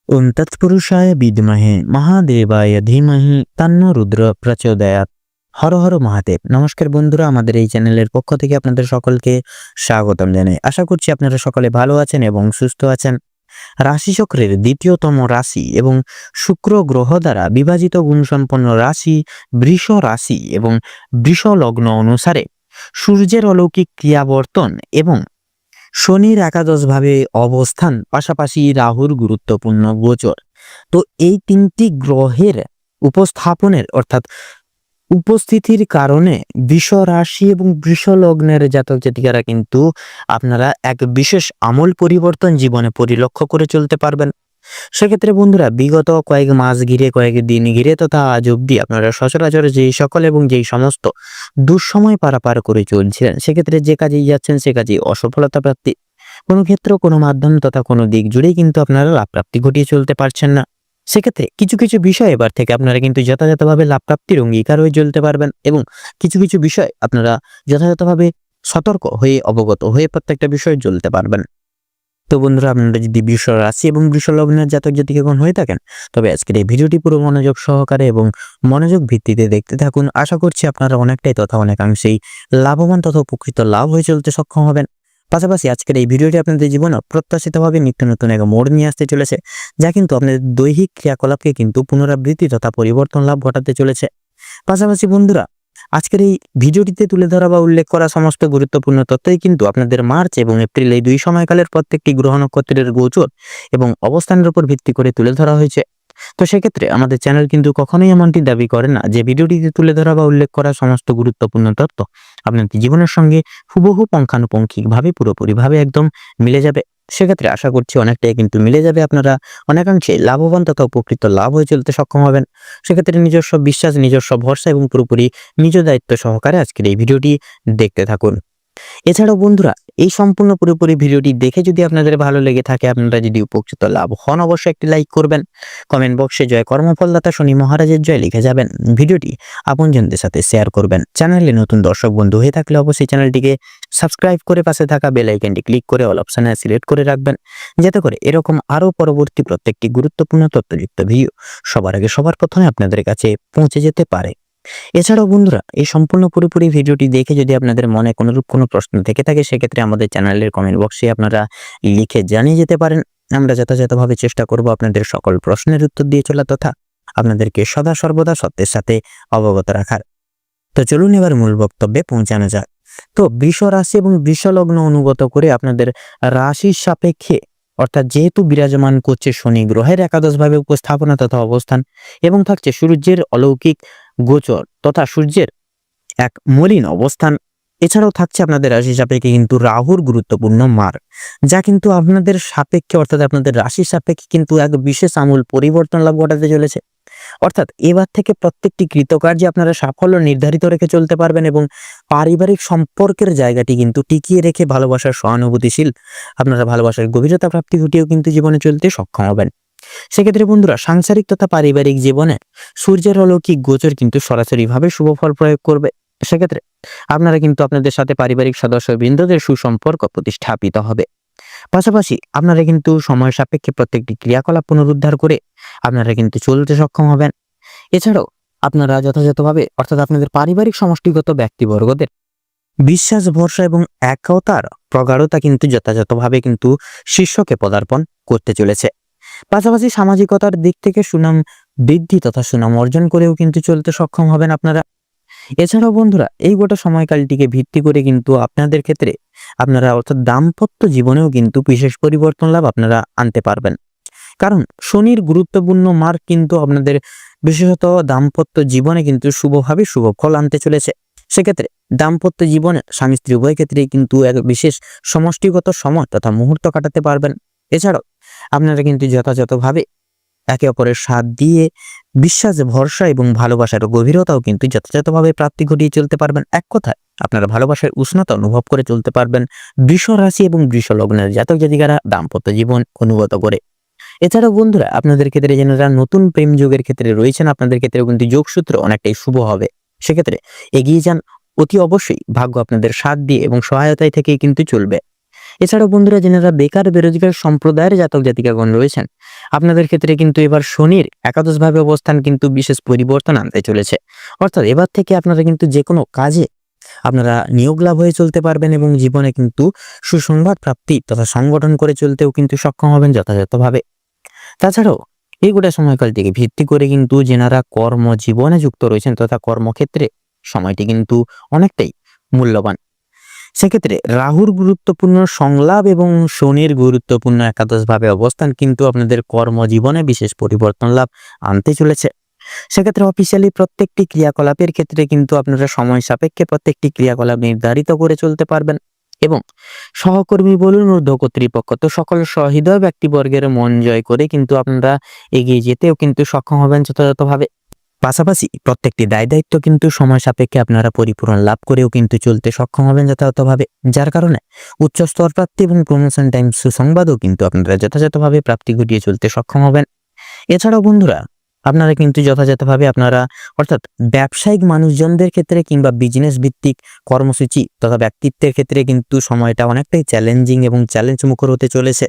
ওম তৎপুরুষায় বিদ্মহে মহাদেবায় ধীমহি তন্নো রুদ্র প্রচোদয়াৎ। হর হর মহাদেব। নমস্কার বন্ধুরা, আমাদের এই চ্যানেলের পক্ষ থেকে আপনাদের সকলকে স্বাগতম জানাই। আশা করছি আপনারা সকলে ভালো আছেন এবং সুস্থ আছেন। রাশিচক্রের দ্বিতীয়তম রাশি এবং শুক্র গ্রহ দ্বারা বিভাজিত গুণসম্পন্ন রাশি বৃষ রাশি এবং বৃষ লগ্ন অনুসারে সূর্যের অলৌকিক ক্রিয়াবর্তন এবং শনির একাদশভাবে অবস্থান, পাশাপাশি রাহুর গুরুত্বপূর্ণ গোচর। তো এই তিনটি গ্রহের উপস্থাপনের অর্থাৎ উপস্থিতির কারণে বৃষ রাশি এবং বৃষ লগ্নের জাতক জাতিকারা কিন্তু আপনারা এক বিশেষ আমূল পরিবর্তন জীবনে পরিলক্ষ্য করে চলতে পারবেন। সেক্ষেত্রে বন্ধুরা, বিগত কয়েক মাস ঘিরে, কয়েক দিন ঘিরে তথা আজ অব্দি আপনারা সচরাচর যেই সকল এবং যেই সমস্ত দুঃসময় পারাপার করে চলছিলেন, সেক্ষেত্রে যে কাজেই যাচ্ছেন সে কাজেই অসফলতা প্রাপ্তি, কোনো ক্ষেত্র, কোনো মাধ্যম তথা কোনো দিক জুড়েই কিন্তু আপনারা লাভ প্রাপ্তি ঘটিয়ে চলতে পারছেন না। সেক্ষেত্রে কিছু কিছু বিষয় এবার থেকে আপনারা কিন্তু যথাযথভাবে লাভ প্রাপ্তির অঙ্গীকার হয়ে চলতে পারবেন এবং কিছু কিছু বিষয় আপনারা যথাযথভাবে সতর্ক হয়ে, অবগত হয়ে প্রত্যেকটা বিষয়ে চলতে পারবেন। তো বন্ধুরা, আপনারা যদি বৃষ রাশি এবং বৃষ লগ্নের জাতক জাতিকাগণ হয়ে থাকেন, তবে আজকের এই ভিডিওটি পুরো মনোযোগ সহকারে এবং মনোযোগ ভিত্তিতে দেখতে থাকুন। আশা করছি আপনারা অনেকটাই তথা অনেকাংশেই লাভবান তথা উপকৃত লাভ হয়ে চলতে সক্ষম হবেন। পাশাপাশি আজকের এই ভিডিওটি আপনাদের জীবনে অপ্রত্যাশিতভাবে নিত্য নতুন এক মোড় নিয়ে আসতে চলেছে, যা কিন্তু আপনাদের দৈহিক ক্রিয়াকলাপকে কিন্তু পুনরাবৃত্তি তথা পরিবর্তন লাভ ঘটাতে চলেছে। পাশাপাশি বন্ধুরা, আজকের এই ভিডিওটিতে তুলে ধরা বা উল্লেখ করা সমস্ত গুরুত্বপূর্ণ তথ্যই কিন্তু আপনাদের মার্চ এবং এপ্রিল এই দুই সময়কালের প্রত্যেকটি গ্রহ নক্ষত্রের গোচর এবং অবস্থানের উপর ভিত্তি করে তুলে ধরা হয়েছে। তো সেক্ষেত্রে আমাদের চ্যানেল কিন্তু কখনোই এমনটি দাবি করে না যে ভিডিওটিতে তুলে ধরা বা উল্লেখ করা সমস্ত গুরুত্বপূর্ণ তথ্য আপনার জীবনের সঙ্গে হুবহু পুঙ্খানুপুঙ্খিকভাবে পুরোপুরিভাবে একদম মিলে যাবে। সেক্ষেত্রে আশা করছি অনেকটাই কিন্তু মিলে যাবে, আপনারা অনেকাংশে লাভবান তথা উপকৃত লাভ হয়ে চলতে সক্ষম হবেন। সেক্ষেত্রে নিজস্ব বিশ্বাস, নিজস্ব ভরসা এবং পুরোপুরি নিজ দায়িত্ব সহকারে আজকের এই ভিডিওটি দেখতে থাকুন। এছাড়াও বন্ধুরা, এই সম্পূর্ণ পুরোপুরি ভিডিওটি দেখে যদি আপনাদের ভালো লেগে থাকে, আপনারা যদি উপকৃত লাভ হন, অবশ্যই একটি লাইক করবেন। কমেন্ট বক্সে জয় কর্মফলদাতা শনি মহারাজের জয় লিখে যাবেন। ভিডিওটি আপনজনদের সাথে শেয়ার করবেন। চ্যানেলে নতুন দর্শক বন্ধু হয়ে থাকলে অবশ্যই চ্যানেলটিকে সাবস্ক্রাইব করে পাশে থাকা বেল আইকনটি ক্লিক করে অল অপশনে সিলেক্ট করে রাখবেন, যাতে করে এরকম আরও পরবর্তী প্রত্যেকটি গুরুত্বপূর্ণ তথ্যযুক্ত ভিডিও সবার আগে সবার প্রথমে আপনাদের কাছে পৌঁছে যেতে পারে। এছাড়াও বন্ধুরা, এই সম্পূর্ণ পুরোপুরি ভিডিওটি দেখে যদি আপনাদের মনে কোনোরূপ কোনো প্রশ্ন থেকে থাকে, সেক্ষেত্রে আমাদের চ্যানেলের কমেন্ট বক্সে আপনারা লিখে জানিয়ে যেতে পারেন। আমরা যথাযথভাবে চেষ্টা করব আপনাদের সকল প্রশ্নের উত্তর দিয়ে চলা তথা আপনাদেরকে সদা সর্বদা সত্যের সাথে অবগত রাখার। তো চলুন এবার মূল বক্তব্যে পৌঁছানো যাক। তো বৃষ রাশি এবং বৃষ লগ্ন অনুগত করে আপনাদের রাশির সাপেক্ষে, অর্থাৎ যেহেতু বিরাজমান করছে শনি গ্রহের একাদশভাবে উপস্থাপনা তথা অবস্থান এবং থাকছে সূর্যের অলৌকিক গোচর তথা সূর্যের এক মলিন অবস্থান, এছাড়াও থাকছে আপনাদের রাশি সাপেক্ষে কিন্তু রাহুর গুরুত্বপূর্ণ মার্গ, যা কিন্তু আপনাদের সাপেক্ষে অর্থাৎ আপনাদের রাশির সাপেক্ষে কিন্তু এক বিশেষ আমূল পরিবর্তন লাভ ঘটাতে চলেছে। অর্থাৎ এবার থেকে প্রত্যেকটি কৃতকার্যে আপনারা সাফল্য নির্ধারিত রেখে চলতে পারবেন এবং পারিবারিক সম্পর্কের জায়গাটি কিন্তু টিকিয়ে রেখে ভালোবাসার সহানুভূতিশীল আপনারা ভালোবাসার গভীরতা প্রাপ্তি ঘটিয়েও কিন্তু জীবনে চলতে সক্ষম হবেন। সেক্ষেত্রে বন্ধুরা, সাংসারিক তথা পারিবারিক জীবনে সূর্যের অলৌকিক গোচর কিন্তু সরাসরিভাবে শুভ ফল প্রয়োগ করবে। সেক্ষেত্রে আপনারা কিন্তু আপনাদের সাথে পারিবারিক সদস্যবৃন্দদের সুসম্পর্ক প্রতিষ্ঠাপিত হবে। পাশাপাশি আপনারা কিন্তু সময় সাপেক্ষে প্রত্যেকটি ক্রিয়াকলাপ পুনরুদ্ধার করে আপনারা কিন্তু চলতে সক্ষম হবেন। এছাড়াও আপনারা যথাযথভাবে অর্থাৎ আপনাদের পারিবারিক সমষ্টিগত ব্যক্তিবর্গদের বিশ্বাস, ভরসা এবং একতার প্রগাঢ়তা কিন্তু যথাযথভাবে কিন্তু শীর্ষকে পদার্পণ করতে চলেছে। পাশাপাশি সামাজিকতার দিক থেকে সুনাম বৃদ্ধি তথা সুনাম অর্জন করেও কিন্তু চলতে সক্ষম হবেন আপনারা। এছাড়াও বন্ধুরা, এই গোটা সময়কালটিকে ভিত্তি করে কিন্তু আপনাদের ক্ষেত্রে আপনারা অর্থাৎ দাম্পত্য জীবনেও কিন্তু বিশেষ পরিবর্তন লাভ আপনারা আনতে পারবেন। কারণ শনির গুরুত্বপূর্ণ মার্গ কিন্তু আপনাদের বিশেষত দাম্পত্য জীবনে কিন্তু শুভভাবে শুভ ফল আনতে চলেছে। সেক্ষেত্রে দাম্পত্য জীবনে স্বামী স্ত্রী উভয় ক্ষেত্রেই কিন্তু এক বিশেষ সমষ্টিগত সময় তথা মুহূর্ত কাটাতে পারবেন। এছাড়াও আপনারা কিন্তু যথাযথভাবে একে অপরের সাথ দিয়ে বিশ্বাস, ভরসা এবং ভালোবাসার গভীরতাও কিন্তু যথাযথভাবে প্রাপ্তি ঘটিয়ে চলতে পারবেন। এক কথায় আপনারা ভালোবাসার উষ্ণতা অনুভব করে চলতে পারবেন বৃষ রাশি এবং বৃষ লগ্নের জাতক জাতিকারা দাম্পত্য জীবন অনুগত করে। এছাড়াও বন্ধুরা, আপনাদের ক্ষেত্রে যারা নতুন প্রেম যোগের ক্ষেত্রে রয়েছেন, আপনাদের ক্ষেত্রে কিন্তু যোগসূত্র অনেকটাই শুভ হবে। সেক্ষেত্রে এগিয়ে যান, অতি অবশ্যই ভাগ্য আপনাদের সাথ দিয়ে এবং সহায়তায় থেকেই কিন্তু চলবে। এছাড়াও বন্ধুরা, যারা বেকার বেরোজগার সম্প্রদায়ের জাতক জাতিকাগণ রয়েছেন, আপনাদের ক্ষেত্রে কিন্তু এবার শনির একাদশভাবে অবস্থান কিন্তু বিশেষ পরিবর্তন আনতে চলেছে। অর্থাৎ এবার থেকে আপনারা কিন্তু যে কোনো কাজে আপনারা নিয়োগ লাভ হয়ে চলতে পারবেন এবং জীবনে কিন্তু সুসংবাদ প্রাপ্তি তথা সংগঠন করে চলতেও কিন্তু সক্ষম হবেন যথাযথভাবে। তাছাড়াও এই গোটা সময়কালটিকে ভিত্তি করে কিন্তু যেনারা কর্মজীবনে যুক্ত রয়েছেন তথা কর্মক্ষেত্রে সময়টি কিন্তু অনেকটাই মূল্যবান। সেক্ষেত্রে রাহুর গুরুত্বপূর্ণ সংলাপ এবং শনির গুরুত্বপূর্ণ একাদশভাবে অবস্থান কিন্তু আপনাদের কর্মজীবনে বিশেষ পরিবর্তন লাভ আনতে চলেছে। সেক্ষেত্রে অফিসিয়ালি প্রত্যেকটি ক্রিয়াকলাপের ক্ষেত্রে কিন্তু আপনারা সময় সাপেক্ষে প্রত্যেকটি ক্রিয়াকলাপ নির্ধারিত করে চলতে পারবেন এবং সহকর্মী বলুন, ঊর্ধ্ব কর্তৃপক্ষ তো সকল সহৃদয় ব্যক্তিবর্গের মন জয় করে কিন্তু আপনারা এগিয়ে যেতেও কিন্তু সক্ষম হবেন যথাযথভাবে। পাশাপাশি প্রত্যেকটি দায় দায়িত্ব কিন্তু সময় সাপেক্ষে আপনারা পরিপূরণ লাভ করেও কিন্তু চলতে সক্ষম হবেন যথাযথভাবে, যার কারণে উচ্চ স্তর প্রাপ্তি এবং প্রমোশন টাইম সুসংবাদও কিন্তু আপনারা যথাযথভাবে প্রাপ্তি ঘটিয়ে চলতে সক্ষম হবেন। এছাড়াও বন্ধুরা, আপনারা কিন্তু যথাযথভাবে আপনারা অর্থাৎ ব্যবসায়িক মানুষজনদের ক্ষেত্রে কিংবা বিজনেস ভিত্তিক কর্মসূচি তথা ব্যক্তিত্বের ক্ষেত্রে কিন্তু সময়টা অনেকটাই চ্যালেঞ্জিং এবং চ্যালেঞ্জ মুখর হতে চলেছে।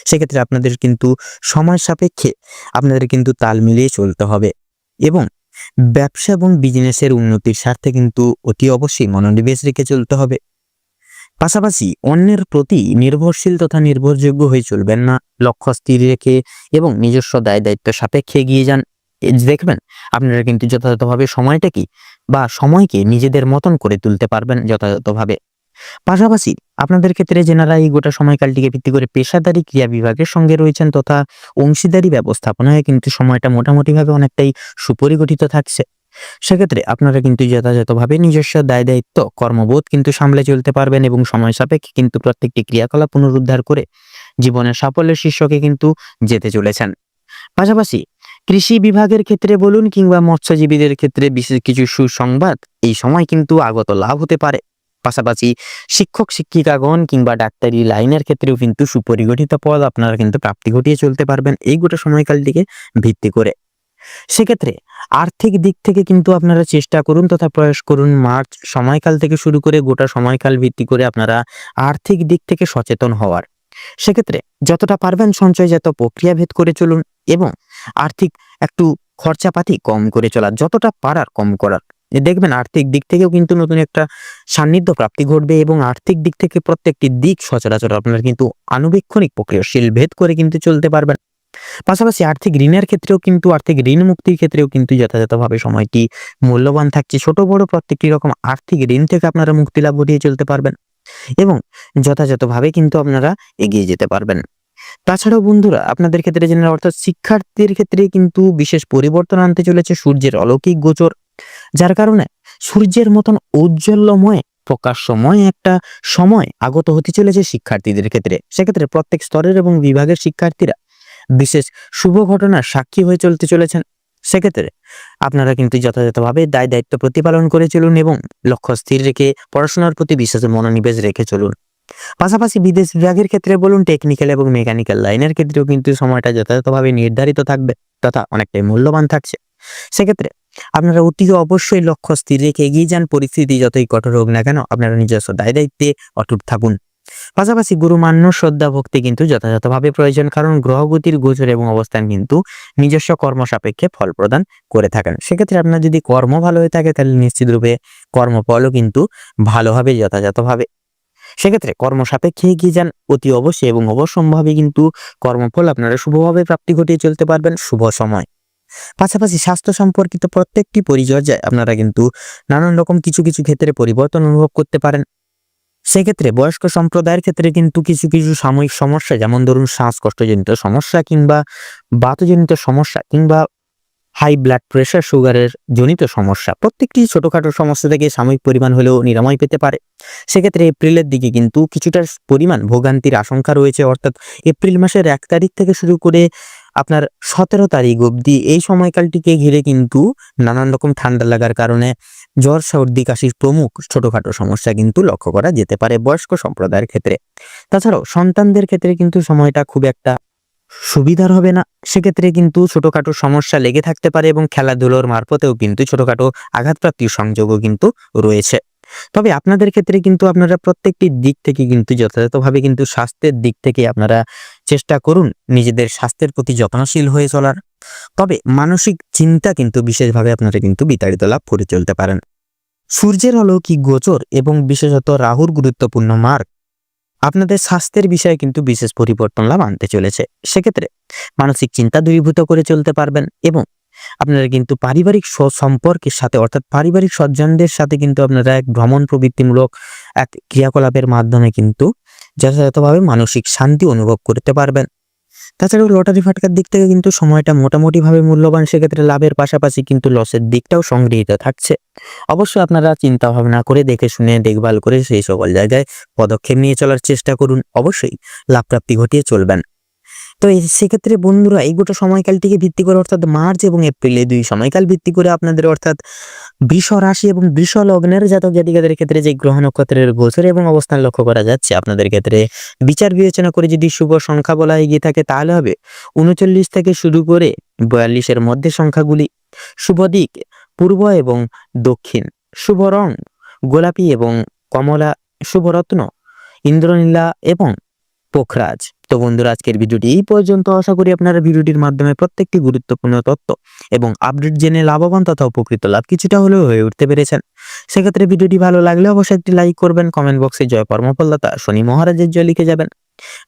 সেক্ষেত্রে আপনাদের কিন্তু সময় সাপেক্ষে আপনাদের কিন্তু তাল মিলিয়ে চলতে হবে এবং ব্যবসা এবং বিজনেসের উন্নতির স্বার্থে কিন্তু অতি অবশ্যই মনোনিবেশ রেখে চলতে হবে। পাশাপাশি অন্যের প্রতি নির্ভরশীল তথা নির্ভরযোগ্য হয়ে চলবেন না, লক্ষ্য স্থির রেখে এবং নিজস্ব দায় দায়িত্ব সাপেক্ষে এগিয়ে যান। দেখবেন আপনারা কিন্তু যথাযথভাবে সময়কে নিজেদের মতন করে তুলতে পারবেন যথাযথভাবে। পাশাপাশি আপনাদের ক্ষেত্রে যেনারা এই গোটা সময়কালটিকে ভিত্তি করে পেশাদারি ক্রিয়া বিভাগের সঙ্গে রয়েছেন তথা অংশীদারি ব্যবস্থাপনায় কিন্তু সময়টা মোটামুটিভাবে অনেকটাই সুপরিগঠিত থাকছে। সেক্ষেত্রে আপনারা কিন্তু যথাযথভাবে নিজস্ব দায় দায়িত্ব কর্মবোধ কিন্তু সামলে চলতে পারবেন এবং সময় সাপেক্ষে কিন্তু প্রত্যেকটি ক্রিয়াকলাপ পুনরুদ্ধার করে জীবনের সাফল্যের শীর্ষকে কিন্তু যেতে চলেছেন। পাশাপাশি কৃষি বিভাগের ক্ষেত্রে বলুন কিংবা মৎস্যজীবীদের ক্ষেত্রে বিশেষ কিছু সুসংবাদ এই সময় কিন্তু আগত লাভ হতে পারে। পাশাপাশি শিক্ষক শিক্ষিকাগণ কিংবা ডাক্তারি লাইনের ক্ষেত্রেও কিন্তু সুপরিগঠিত পদ আপনারা কিন্তু প্রাপ্তি ঘটিয়ে চলতে পারবেন এই গোটা সময়কালটিকে ভিত্তি করে। সেক্ষেত্রে আর্থিক দিক থেকে কিন্তু আপনারা চেষ্টা করুন তথা প্রয়াস করুন মার্চ সময়কাল থেকে শুরু করে গোটা সময়কাল ভিত্তি করে আপনারা আর্থিক দিক থেকে সচেতন হওয়ার। সেক্ষেত্রে যতটা পারবেন সঞ্চয়জাত প্রক্রিয়া ভেদ করে চলুন এবং আর্থিক একটু খরচাপাতি কম করে চলার, যতটা পারার কম করার। দেখবেন আর্থিক দিক থেকেও কিন্তু নতুন একটা সান্নিধ্য প্রাপ্তি ঘটবে এবং আর্থিক দিক থেকে প্রত্যেকটি দিক সচরাচর আপনারা কিন্তু আনুবীক্ষণিক প্রক্রিয়াশীল ভেদ করে কিন্তু চলতে পারবেন। পাশাপাশি আর্থিক ঋণের ক্ষেত্রেও কিন্তু আর্থিক ঋণ মুক্তির ক্ষেত্রেও কিন্তু যথাযথভাবে সময়টি মূল্যবান থাকছে। ছোট বড় প্রত্যেকটি রকম আর্থিক ঋণ থেকে আপনারা মুক্তি লাভ ঘটিয়ে চলতে পারবেন এবং যথাযথভাবে কিন্তু আপনারা এগিয়ে যেতে পারবেন। তাছাড়াও বন্ধুরা, আপনাদের ক্ষেত্রে জেনে অর্থাৎ শিক্ষার্থীর ক্ষেত্রে কিন্তু বিশেষ পরিবর্তন আনতে চলেছে সূর্যের অলৌকিক গোচর, যার কারণে সূর্যের মতন ঔজ্জ্বল্যময় প্রকাশময় একটা সময় আগত হতে চলেছে শিক্ষার্থীদের ক্ষেত্রে। সেক্ষেত্রে প্রত্যেক স্তরের এবং বিভাগের শিক্ষার্থীরা বিশেষ শুভ ঘটনার সাক্ষী হয়ে চলতে চলেছেন। সেক্ষেত্রে আপনারা কিন্তু যথাযথভাবে দায় দায়িত্ব প্রতিপালন করে চলুন এবং লক্ষ্য স্থির রেখে পড়াশোনার প্রতি বিশেষ মনোনিবেশ রেখে চলুন। পাশাপাশি বিদেশ বিভাগের ক্ষেত্রে বলুন, টেকনিক্যাল এবং মেকানিক্যাল লাইনের ক্ষেত্রেও কিন্তু সময়টা যথাযথভাবে নির্ধারিত থাকবে তথা অনেকটাই মূল্যবান থাকছে। সেক্ষেত্রে আপনারা অতি অবশ্যই লক্ষ্য স্থির রেখে এগিয়ে যান। পরিস্থিতি যতই কঠোর হোক না কেন আপনারা নিজস্ব দায় দায়িত্বে অটুট থাকুন। পাশাপাশি গুরুমান্য শ্রদ্ধা ভক্তি কিন্তু যথাযথভাবে প্রয়োজন, কারণ গ্রহগতির গোচর এবং অবস্থান কিন্তু নিজস্ব কর্ম সাপেক্ষে ফল প্রদান করে থাকেন। সেক্ষেত্রে আপনার যদি কর্ম ভালো হয়ে থাকে তাহলে নিশ্চিত রূপে কর্মফলও কিন্তু ভালো হবে যথাযথভাবে। সেক্ষেত্রে কর্ম সাপেক্ষে এগিয়ে যান অতি অবশ্যই এবং অবশ্যম্ভাবে কিন্তু কর্মফল আপনারা শুভভাবে প্রাপ্তি ঘটিয়ে চলতে পারবেন শুভ সময়। পাশাপাশি স্বাস্থ্য সম্পর্কিত প্রত্যেকটি পরিচর্যায় আপনারা কিন্তু নানান রকম কিছু কিছু ক্ষেত্রে পরিবর্তন অনুভব করতে পারেন। সেক্ষেত্রে বয়স্ক সম্প্রদায়ের ক্ষেত্রে কিন্তু কিছু কিছু সাময়িক সমস্যা, যেমন ধরুন শ্বাসকষ্টজনিত সমস্যা কিংবা বাতজনিত সমস্যা কিংবা হাই ব্লাড প্রেশার সুগারের জনিত সমস্যা, প্রত্যেকটি ছোটখাটো সমস্যা থেকে সাময়িক পরিমাণ হলেও নিরাময় পেতে পারে। সেক্ষেত্রে এপ্রিলের দিকে কিন্তু কিছুটা পরিমাণ ভোগান্তির আশঙ্কা রয়েছে, অর্থাৎ এপ্রিল মাসের 1 তারিখ থেকে শুরু করে আপনার 17 তারিখ অবধি এই সময়কালটিকে ঘিরে কিন্তু নানান রকম ঠান্ডা লাগার কারণে জ্বর সর্দি কাশির প্রমুখ ছোটখাটো সমস্যা কিন্তু লক্ষ্য করা যেতে পারে বয়স্ক সম্প্রদায়ের ক্ষেত্রে। তাছাড়াও সন্তানদের ক্ষেত্রে কিন্তু সময়টা খুব একটা সুবিধার হবে না। সেক্ষেত্রে কিন্তু ছোটখাটো সমস্যা লেগে থাকতে পারে এবং খেলাধুলোর মারফতেও কিন্তু ছোটখাটো আঘাতপ্রাপ্তির সংযোগও কিন্তু রয়েছে। তবে আপনাদের ক্ষেত্রে কিন্তু আপনারা প্রত্যেকটি দিক থেকে কিন্তু যথাযথভাবে কিন্তু স্বাস্থ্যের দিক থেকে আপনারা চেষ্টা করুন নিজেদের স্বাস্থ্যের প্রতি যত্নশীল হয়ে চলার। তবে মানসিক চিন্তা কিন্তু বিশেষভাবে আপনারা কিন্তু বিতাড়িত লাভ করে চলতে পারেন। সূর্যের অলৌকিক গোচর এবং বিশেষত রাহুর গুরুত্বপূর্ণ মার্গ আপনাদের স্বাস্থ্যের বিষয়ে কিন্তু বিশেষ পরিবর্তন লাভ আনতে চলেছে। সেক্ষেত্রে মানসিক চিন্তা দূরীভূত করে চলতে পারবেন এবং আপনারা কিন্তু পারিবারিক সম্পর্কের সাথে অর্থাৎ পারিবারিক স্বজনদের সাথে কিন্তু আপনারা এক ভ্রমণ প্রবৃত্তিমূলক এক ক্রিয়াকলাপের মাধ্যমে কিন্তু যথাযথভাবে মানসিক শান্তি অনুভব করতে পারবেন। তাছাড়াও লটারি ফাটকার দিক থেকে কিন্তু সময়টা মোটামুটিভাবে মূল্যবান, সেক্ষেত্রে লাভের পাশাপাশি কিন্তু লসের দিকটাও সংগৃহীত থাকছে। অবশ্যই আপনারা চিন্তা ভাবনা করে দেখে শুনে দেখভাল করে সেই সকল জায়গায় পদক্ষেপ নিয়ে চলার চেষ্টা করুন, অবশ্যই লাভ প্রাপ্তি ঘটিয়ে চলবেন। তো সেক্ষেত্রে বন্ধুরা এই গোটা সময়কালটিকে ভিত্তি করে অর্থাৎ মার্চ এবং এপ্রিল এই 2 সময়কাল ভিত্তি করে আপনাদের অর্থাৎ বৃষ রাশি এবং বৃষ লগ্নের জাতক জাতিকাদের ক্ষেত্রে যে গ্রহ নক্ষত্রের গোচর এবং অবস্থান লক্ষ্য করা যাচ্ছে আপনাদের ক্ষেত্রে বিচার বিবেচনা করে যদি শুভ সংখ্যা বলা এগিয়ে থাকে তাহলে হবে 39 থেকে শুরু করে 42-এর মধ্যে সংখ্যাগুলি। শুভ দিক পূর্ব এবং দক্ষিণ। শুভ রং গোলাপি এবং কমলা। শুভ রত্ন ইন্দ্রনীলা এবং পোখরাজ। তো বন্ধুরা আজকের ভিডিওটি এই পর্যন্ত। আশা করি আপনারা ভিডিওটির মাধ্যমে প্রত্যেকটি গুরুত্বপূর্ণ তথ্য এবং আপডেট জেনে লাভবান তথা উপকৃত লাভ কিছুটা হলেও হয়ে উঠতে পেরেছেন। সেক্ষেত্রে ভিডিওটি ভালো লাগলে অবশ্যই একটি লাইক করবেন, কমেন্ট বক্সে জয় কর্মফলদাতা শনি মহারাজের জয় লিখে যাবেন।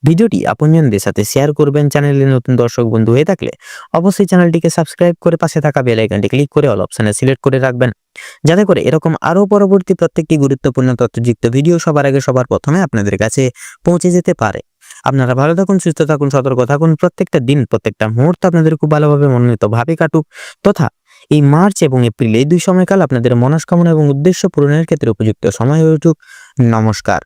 ভিডিওটি আপনজনদের সাথে শেয়ার করবেন। চ্যানেলে নতুন দর্শক বন্ধু হয়ে থাকলে অবশ্যই চ্যানেলটিকে সাবস্ক্রাইব করে পাশে থাকা বেল আইকনটি ক্লিক করে অল অপশনে সিলেক্ট করে রাখবেন, যাতে করে এরকম আরো পরবর্তী প্রত্যেকটি গুরুত্বপূর্ণ তথ্যযুক্ত ভিডিও সবার আগে সবার প্রথমে আপনাদের কাছে পৌঁছে যেতে পারে। আপনারা ভালো থাকুন, সুস্থ থাকুন, সতর্ক থাকুন। প্রত্যেকটা দিন প্রত্যেকটা মুহূর্ত আপনাদের খুব ভালোভাবে মনোনীতভাবে কাটুক, তথা এই মার্চ এবং এপ্রিল এই 2 সময়কাল আপনাদের মনস্কামনা এবং উদ্দেশ্য পূরণের ক্ষেত্রে উপযুক্ত সময় হয়ে উঠুক। নমস্কার।